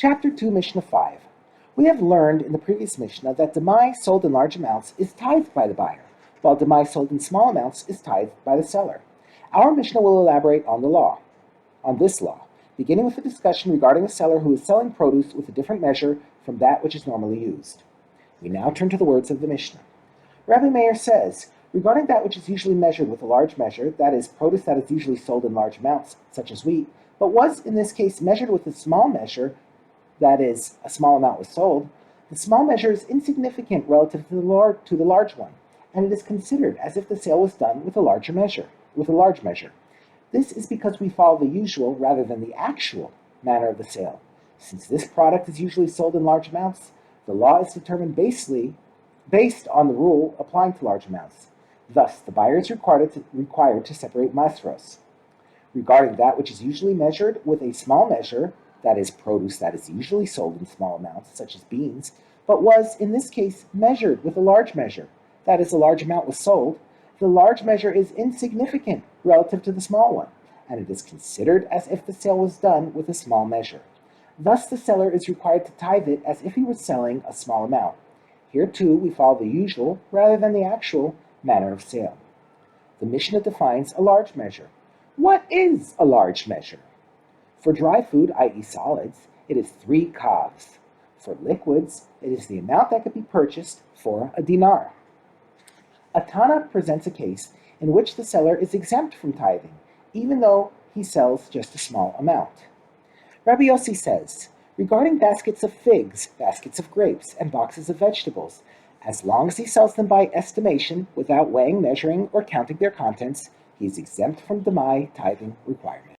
Chapter 2, Mishnah 5. We have learned in the previous Mishnah that Demai sold in large amounts is tithed by the buyer, while Demai sold in small amounts is tithed by the seller. Our Mishnah will elaborate on this law, beginning with a discussion regarding a seller who is selling produce with a different measure from that which is normally used. We now turn to the words of the Mishnah. Rabbi Meir says, regarding that which is usually measured with a large measure, that is, produce that is usually sold in large amounts, such as wheat, but was in this case measured with a small measure, that is, a small amount was sold, the small measure is insignificant relative to the large one, and it is considered as if the sale was done with a large measure. This is because we follow the usual rather than the actual manner of the sale. Since this product is usually sold in large amounts, the law is determined based on the rule applying to large amounts. Thus, the buyer is required to separate masros. Regarding that which is usually measured with a small measure, that is, produce that is usually sold in small amounts, such as beans, but was, in this case, measured with a large measure, that is, a large amount was sold, the large measure is insignificant relative to the small one, and it is considered as if the sale was done with a small measure. Thus, the seller is required to tithe it as if he was selling a small amount. Here, too, we follow the usual rather than the actual manner of sale. The Mishnah defines a large measure. What is a large measure? For dry food, i.e. solids, it is 3 kavs. For liquids, it is the amount that could be purchased for a dinar. A Tana presents a case in which the seller is exempt from tithing, even though he sells just a small amount. Rabbi Yossi says, regarding baskets of figs, baskets of grapes, and boxes of vegetables, as long as he sells them by estimation without weighing, measuring, or counting their contents, he is exempt from Demai tithing requirement.